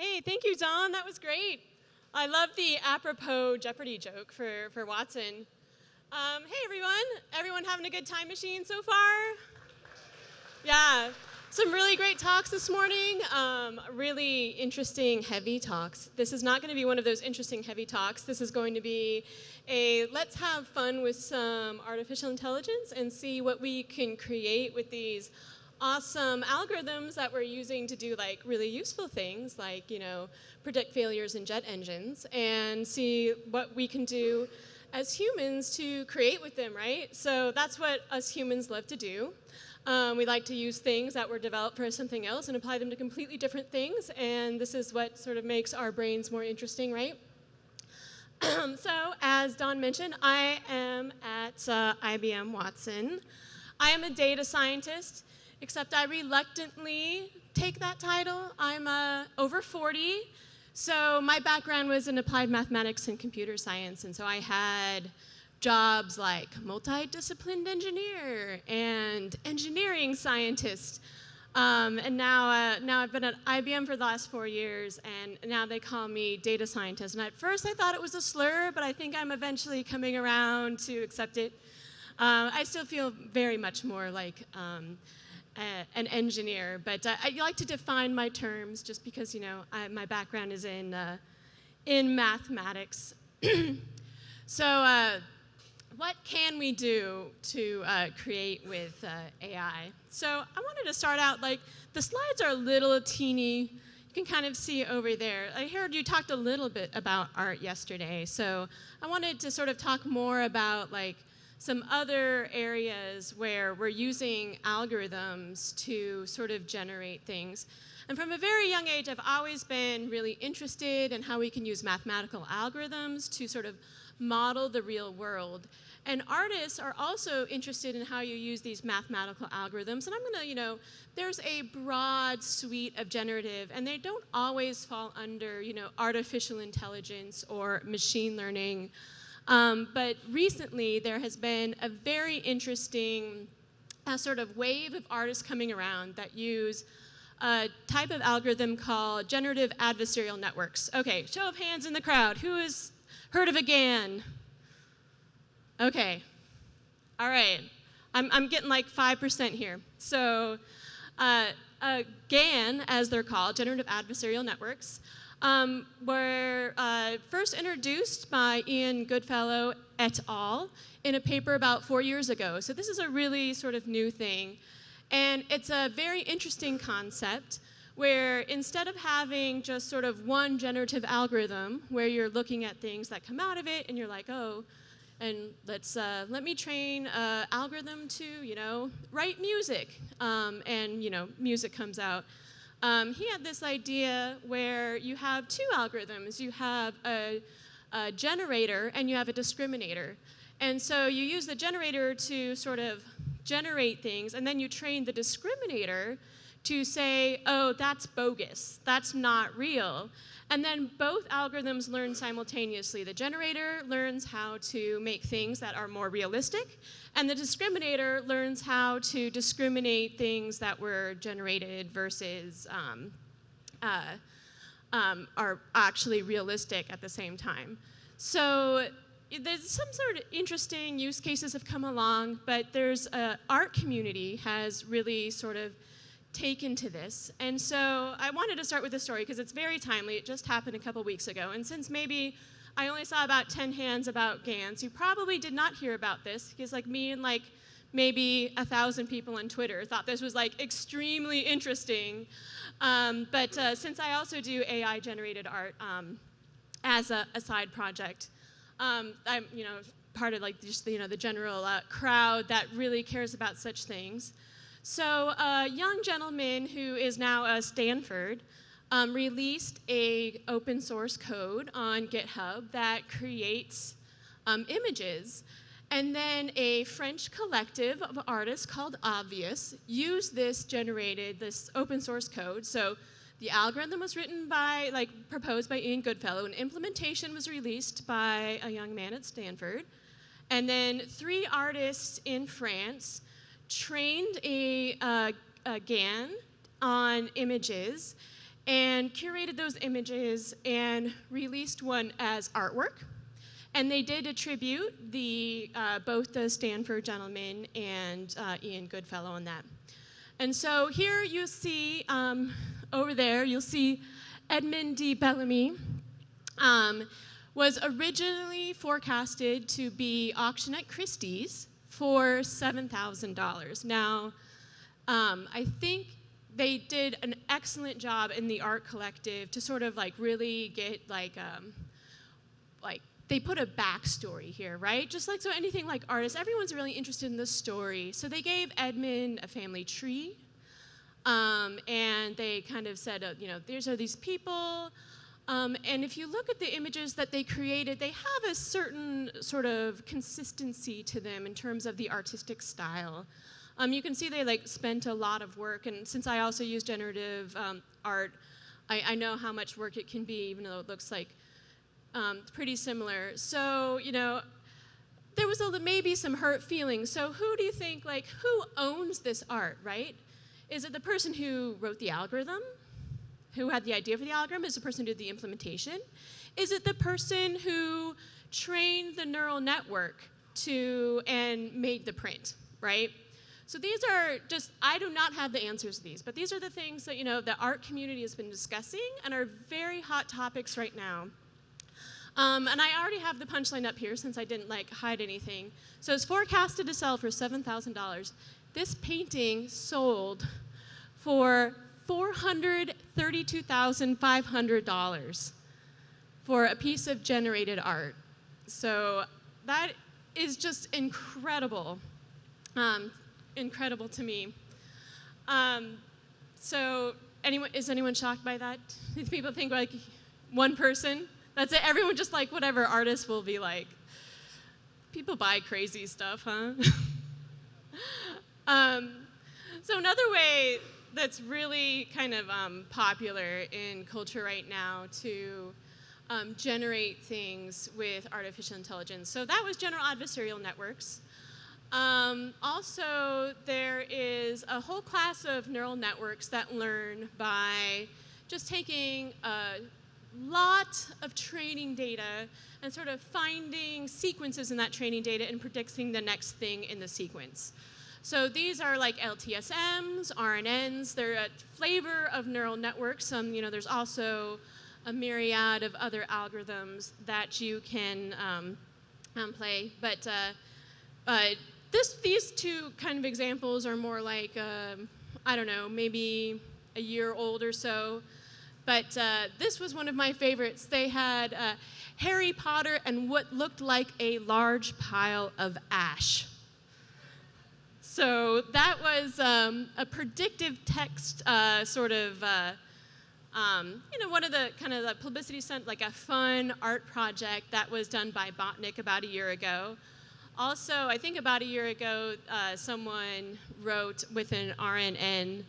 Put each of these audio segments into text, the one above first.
Hey, thank you, Don. That was great. I love the apropos Jeopardy joke for Watson. Hey, everyone. Everyone having a good time machine so far? Yeah. Some really great talks this morning. Really interesting, heavy talks. This is not going to be one of those interesting, heavy talks. This is going to be a let's have fun with some artificial intelligence and see what we can create with these awesome algorithms that we're using to do like really useful things like, predict failures in jet engines and see what we can do as humans to create with them, right? So that's what us humans love to do. We like to use things that were developed for something else and apply them to completely different things, and this is what sort of makes our brains more interesting, right? So, as Don mentioned, I am at IBM Watson. I am a data scientist, except I reluctantly take that title. I'm over 40, so my background was in applied mathematics and computer science, and so I had jobs like multidisciplined engineer and engineering scientist. And now I've been at IBM for the last 4 years, and now they call me data scientist. And at first I thought it was a slur, but I think I'm eventually coming around to accept it. I still feel very much more like an engineer, but I like to define my terms just because, my background is in mathematics. So what can we do to create with AI? So I wanted to start out, the slides are a little teeny. You can kind of see over there. I heard you talked a little bit about art yesterday, so I wanted to sort of talk more about some other areas where we're using algorithms to sort of generate things. And from a very young age, I've always been really interested in how we can use mathematical algorithms to sort of model the real world. And artists are also interested in how you use these mathematical algorithms. And I'm going to, there's a broad suite of generative, and they don't always fall under, artificial intelligence or machine learning. But recently, there has been a very interesting sort of wave of artists coming around that use a type of algorithm called generative adversarial networks. Okay, show of hands in the crowd. Who has heard of a GAN? Okay, all right. I'm getting 5% here. So GAN, as they're called, generative adversarial networks, were first introduced by Ian Goodfellow et al. In a paper about 4 years ago. So this is a really sort of new thing. And it's a very interesting concept where instead of having just sort of one generative algorithm where you're looking at things that come out of it and you're like, oh, and let me train an algorithm to, write music, and, music comes out. He had this idea where you have two algorithms. You have a generator and you have a discriminator. And so you use the generator to sort of generate things, and then you train the discriminator to say, oh, that's bogus, that's not real. And then both algorithms learn simultaneously. The generator learns how to make things that are more realistic, and the discriminator learns how to discriminate things that were generated versus are actually realistic at the same time. So there's some sort of interesting use cases have come along, but there's an art community has really sort of taken to this. And so I wanted to start with this story because it's very timely. It just happened a couple weeks ago. And since maybe I only saw about 10 hands about GANs, you probably did not hear about this because me and maybe 1,000 people on Twitter thought this was extremely interesting. But since I also do AI generated art as a side project, I'm part of just the general crowd that really cares about such things. So a young gentleman who is now at Stanford released a open source code on GitHub that creates images. And then a French collective of artists called Obvious used this open source code. So the algorithm was written by, proposed by Ian Goodfellow, and implementation was released by a young man at Stanford. And then 3 artists in France trained a GAN on images and curated those images and released one as artwork. And they did attribute both the Stanford gentleman and Ian Goodfellow on that. And so here you see, over there, you'll see Edmund D. Bellamy was originally forecasted to be auctioned at Christie's for $7,000. Now, I think they did an excellent job in the art collective to sort of like really get like they put a backstory here, right? Just like so anything like artists, everyone's really interested in the story. So they gave Edmund a family tree, and they kind of said, you know, these are these people. And if you look at the images that they created, they have a certain sort of consistency to them in terms of the artistic style. You can see they like spent a lot of work, and since I also use generative art, I know how much work it can be, even though it looks like pretty similar. So, you know, there was maybe some hurt feelings. So who do you think, like, who owns this art, right? Is it the person who wrote the algorithm? Who had the idea for the algorithm? Is it the person who did the implementation? Is it the person who trained the neural network and made the print, right? So these are just, I do not have the answers to these, but these are the things that, you know, the art community has been discussing and are very hot topics right now. And I already have the punchline up here since I didn't like hide anything. So it's forecasted to sell for $7,000. This painting sold for $432,500 for a piece of generated art. So that is just incredible, incredible to me. So is anyone shocked by that? Do people think like one person? That's it, everyone just like whatever artists will be like. People buy crazy stuff, huh? So another way that's really kind of popular in culture right now to generate things with artificial intelligence. So that was general adversarial networks. Also, there is a whole class of neural networks that learn by just taking a lot of training data and sort of finding sequences in that training data and predicting the next thing in the sequence. So these are like LTSMs, RNNs. They're a flavor of neural networks. You know, there's also a myriad of other algorithms that you can play. But these two kind of examples are more like, I don't know, maybe a year old or so. But this was one of my favorites. They had Harry Potter and what looked like a large pile of ash. So that was a predictive text sort of, you know, one of the kind of the publicity stunt, like a fun art project that was done by Botnick about a year ago. Also, I think about a year ago, someone wrote with an RNN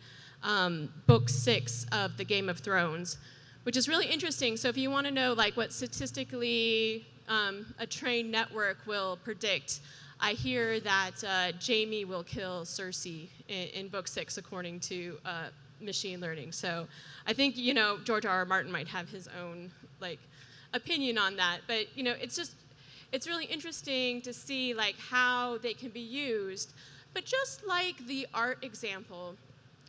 book 6 of the Game of Thrones, which is really interesting. So if you want to know like what statistically a trained network will predict, I hear that Jaime will kill Cersei in book 6 according to machine learning. So I think, you know, George R.R. Martin might have his own like opinion on that. But, you know, it's really interesting to see like how they can be used. But just like the art example,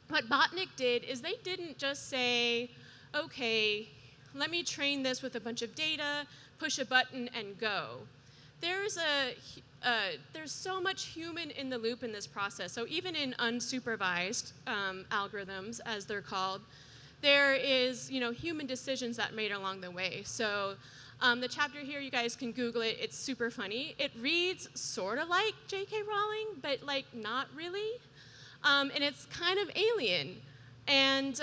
what Botnick did is they didn't just say, okay, let me train this with a bunch of data, push a button, and go. There's so much human in the loop in this process. So even in unsupervised algorithms, as they're called, there is, you know, human decisions that made along the way. So the chapter here, you guys can Google it. It's super funny. It reads sort of like J.K. Rowling, but like not really. And it's kind of alien. And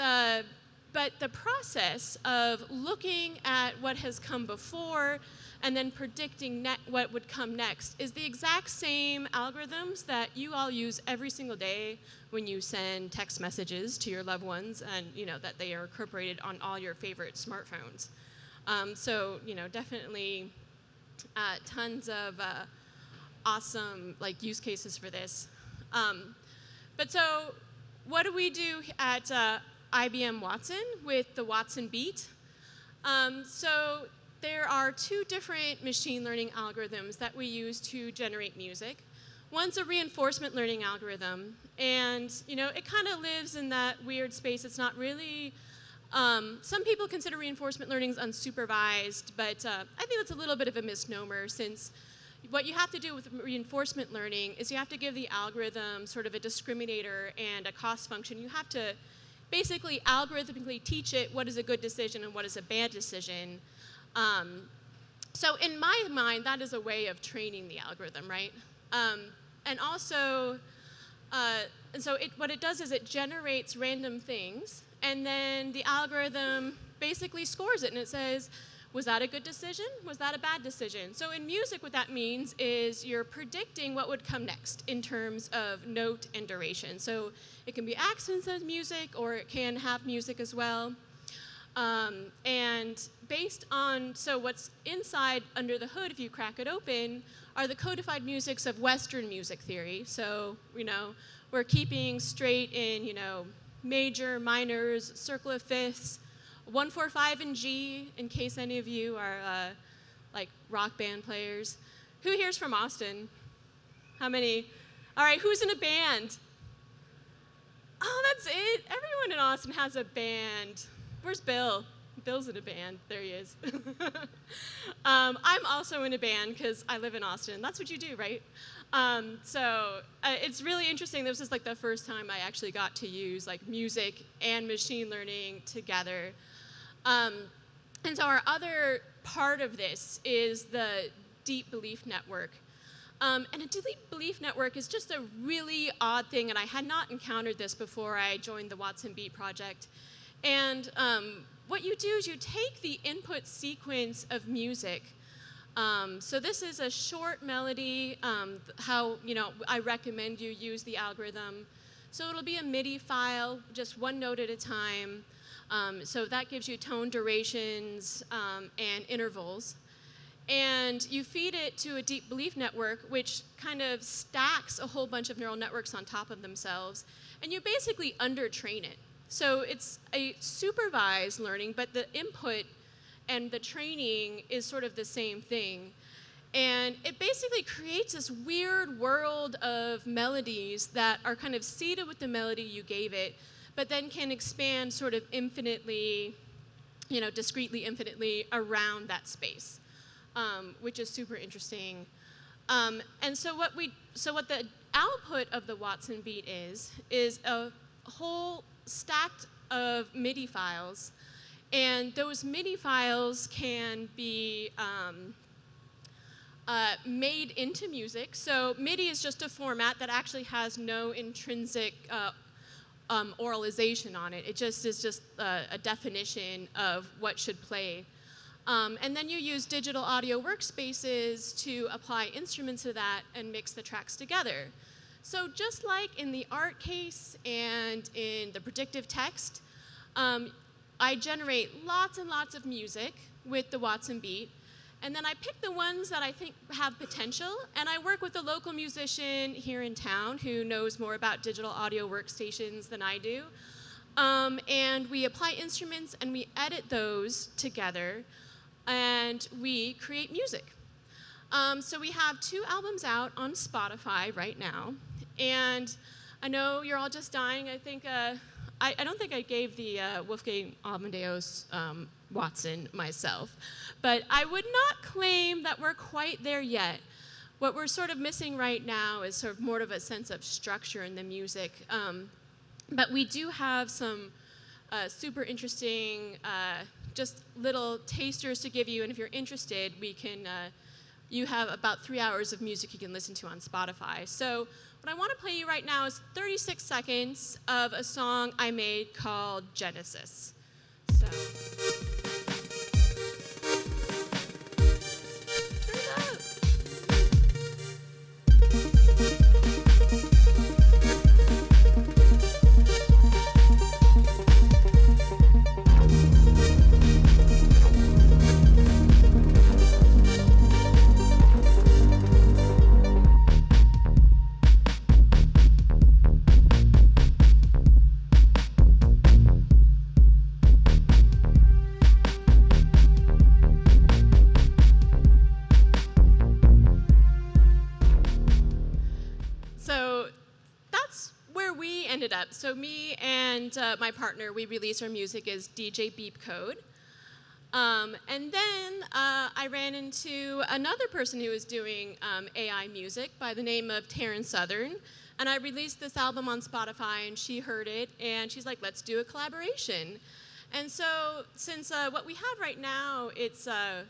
but the process of looking at what has come before and then predicting what would come next is the exact same algorithms that you all use every single day when you send text messages to your loved ones, and you know that they are incorporated on all your favorite smartphones. So you know, definitely tons of awesome like use cases for this. But so what do we do at IBM Watson with the Watson Beat. So there are two different machine learning algorithms that we use to generate music. One's a reinforcement learning algorithm, and it kind of lives in that weird space. It's not really, some people consider reinforcement learning unsupervised, but I think that's a little bit of a misnomer, since what you have to do with reinforcement learning is you have to give the algorithm sort of a discriminator and a cost function. You have to basically algorithmically teach it what is a good decision and what is a bad decision. So in my mind, that is a way of training the algorithm, right? And also, what it does is it generates random things, and then the algorithm basically scores it, and it says, was that a good decision? Was that a bad decision? So in music, what that means is you're predicting what would come next in terms of note and duration. So it can be accents as music, or it can have music as well. And based on, so what's inside under the hood, if you crack it open, are the codified musics of Western music theory. So, we're keeping straight in, major, minors, circle of fifths, 1-4-5 in G, in case any of you are like rock band players. Who here's from Austin? How many? All right, who's in a band? Oh, that's it. Everyone in Austin has a band. Where's Bill? Bill's in a band. There he is. I'm also in a band because I live in Austin. That's what you do, right? It's really interesting. This is like the first time I actually got to use like music and machine learning together. And so our other part of this is the deep belief network. And a deep belief network is just a really odd thing, and I had not encountered this before I joined the Watson Beat project. And what you do is you take the input sequence of music. So this is a short melody, I recommend you use the algorithm. So it'll be a MIDI file, just one note at a time. So that gives you tone durations and intervals. And you feed it to a deep belief network, which kind of stacks a whole bunch of neural networks on top of themselves. And you basically undertrain it. So it's a supervised learning, but the input and the training is sort of the same thing. And it basically creates this weird world of melodies that are kind of seeded with the melody you gave it, but then can expand sort of infinitely, discretely infinitely around that space, which is super interesting. And so what the output of the Watson Beat is a whole stack of MIDI files, and those MIDI files can be made into music. So MIDI is just a format that actually has no intrinsic oralization on it. It just is just a definition of what should play. And then you use digital audio workspaces to apply instruments to that and mix the tracks together. So just like in the art case and in the predictive text, I generate lots and lots of music with the Watson Beat, and then I pick the ones that I think have potential, and I work with a local musician here in town who knows more about digital audio workstations than I do. And we apply instruments and we edit those together, and we create music. So we have 2 albums out on Spotify right now, and I know you're all just dying. I think I don't think I gave the Wolfgang Amadeus Watson myself, but I would not claim that we're quite there yet. What we're sort of missing right now is sort of more of a sense of structure in the music, but we do have some super interesting just little tasters to give you, and if you're interested, we can. You have about 3 hours of music you can listen to on Spotify. So what I want to play you right now is 36 seconds of a song I made called Genesis. So. Turn it up. So me and my partner, we release our music as DJ Beep Code. And then I ran into another person who was doing AI music by the name of Taryn Southern. And I released this album on Spotify, and she heard it, and she's like, let's do a collaboration. And so since what we have right now, it's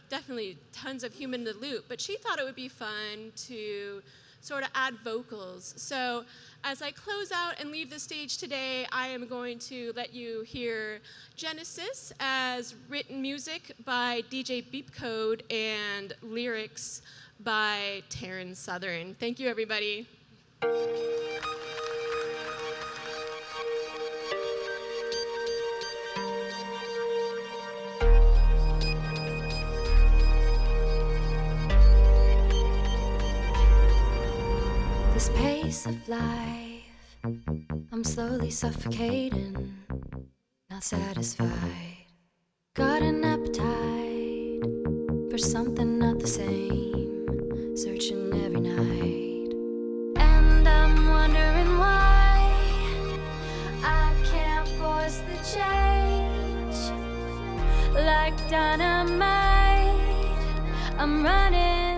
definitely tons of human in the loop, but she thought it would be fun to sort of add vocals. So as I close out and leave the stage today, I am going to let you hear Genesis as written music by DJ Beep Code and lyrics by Taryn Southern. Thank you, everybody. This pace of life, I'm slowly suffocating, not satisfied. Got an appetite for something not the same, searching every night. And I'm wondering why I can't force the change. Like dynamite, I'm running